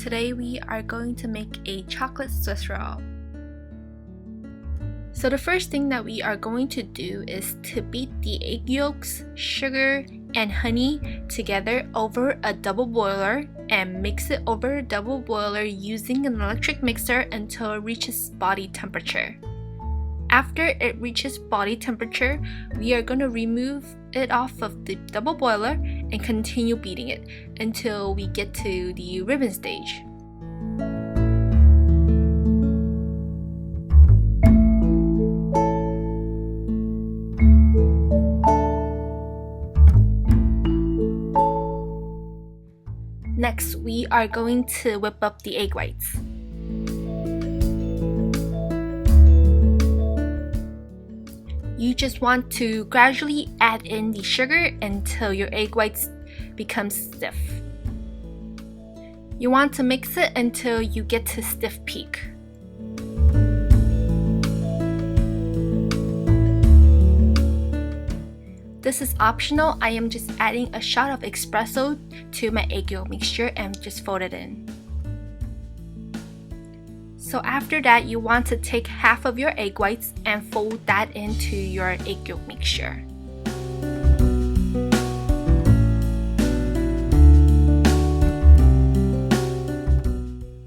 Today we are going to make a chocolate Swiss roll. So the first thing that we are going to do is to beat the egg yolks, sugar, and honey together over a double boiler and mix it over a double boiler using an electric mixer until it reaches body temperature. After it reaches body temperature, we are going to remove it off of the double boiler and continue beating it until we get to the ribbon stage. Next, we are going to whip up the egg whites. You just want to gradually add in the sugar until your egg whites become stiff. You want to mix it until you get to stiff peak. This is optional. I am just adding a shot of espresso to my egg yolk mixture and just fold it in. So after that, you want to take half of your egg whites and fold that into your egg yolk mixture.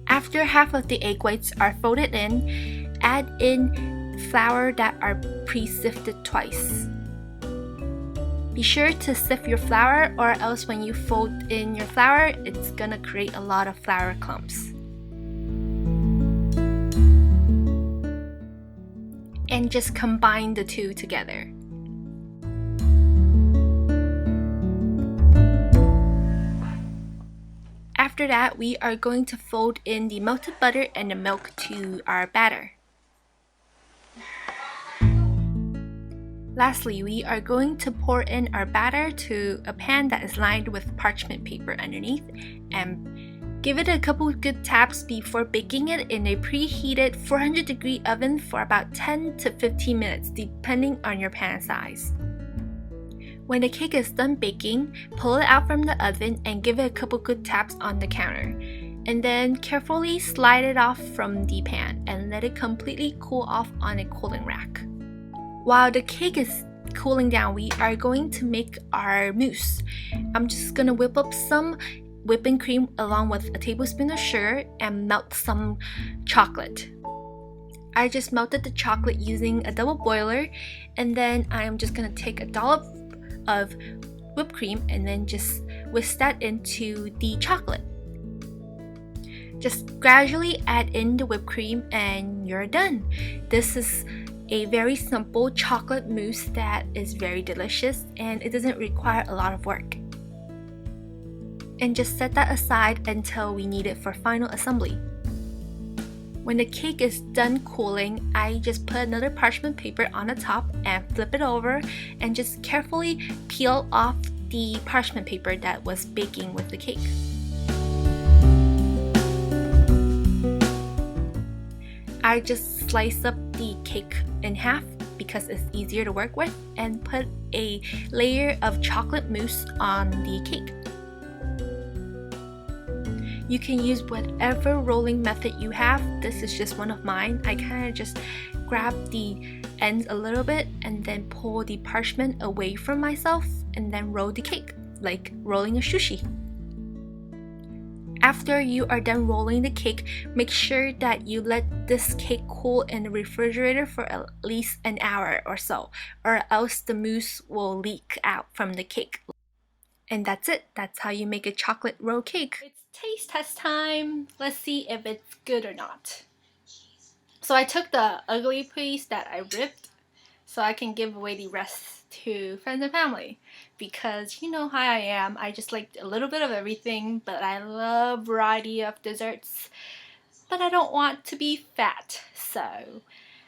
After half of the egg whites are folded in, add in flour that are pre-sifted twice. Be sure to sift your flour, or else when you fold in your flour, it's gonna create a lot of flour clumps. And just combine the two together. After that, we are going to fold in the melted butter and the milk to our batter. Lastly, we are going to pour in our batter to a pan that is lined with parchment paper underneath and give it a couple of good taps before baking it in a preheated 400-degree oven for about 10 to 15 minutes depending on your pan size. When the cake is done baking, pull it out from the oven and give it a couple good taps on the counter. And then carefully slide it off from the pan and let it completely cool off on a cooling rack. While the cake is cooling down, we are going to make our mousse. I'm just gonna whip up some whipping cream along with a tablespoon of sugar and melt some chocolate. I just melted the chocolate using a double boiler, and then I'm just gonna take a dollop of whipped cream and then just whisk that into the chocolate. Just gradually add in the whipped cream and you're done. This is a very simple chocolate mousse that is very delicious and it doesn't require a lot of work. And just set that aside until we need it for final assembly. When the cake is done cooling, I just put another parchment paper on the top and flip it over and just carefully peel off the parchment paper that was baking with the cake. I just slice up the cake in half because it's easier to work with and put a layer of chocolate mousse on the cake. You can use whatever rolling method you have. This is just one of mine. I kind of just grab the ends a little bit and then pull the parchment away from myself and then roll the cake like rolling a sushi. After you are done rolling the cake, make sure that you let this cake cool in the refrigerator for at least an hour or so, or else the mousse will leak out from the cake. And that's it. That's how you make a chocolate roll cake. It's taste test time. Let's see if it's good or not. So I took the ugly piece that I ripped so I can give away the rest to friends and family, because you know how I am. I just like a little bit of everything, but I love variety of desserts, but I don't want to be fat, so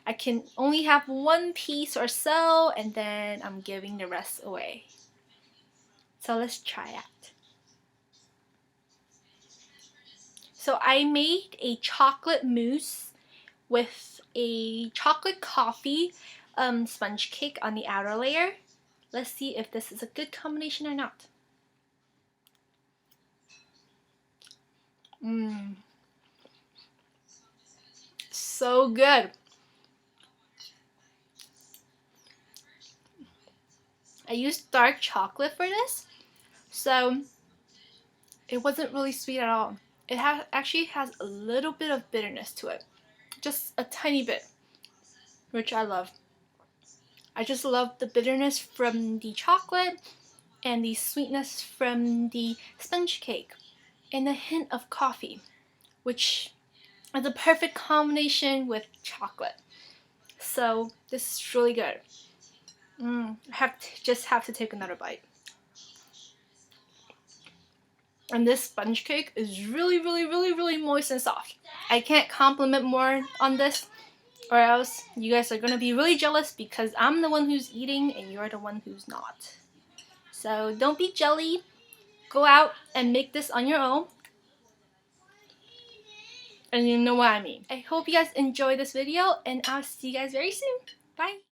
I can only have one piece or so, and then I'm giving the rest away. So let's try it. So I made a chocolate mousse with a chocolate coffee sponge cake on the outer layer. Let's see if this is a good combination or not. So good. I used dark chocolate for this, so it wasn't really sweet at all. It actually has a little bit of bitterness to it, just a tiny bit, which I love. I just love the bitterness from the chocolate and the sweetness from the sponge cake and a hint of coffee, which is a perfect combination with chocolate. So this is really good. I just have to take another bite. And this sponge cake is really, really, really, really moist and soft. I can't compliment more on this, or else you guys are gonna be really jealous because I'm the one who's eating and you're the one who's not. So don't be jelly. Go out and make this on your own. And you know what I mean. I hope you guys enjoyed this video, and I'll see you guys very soon. Bye!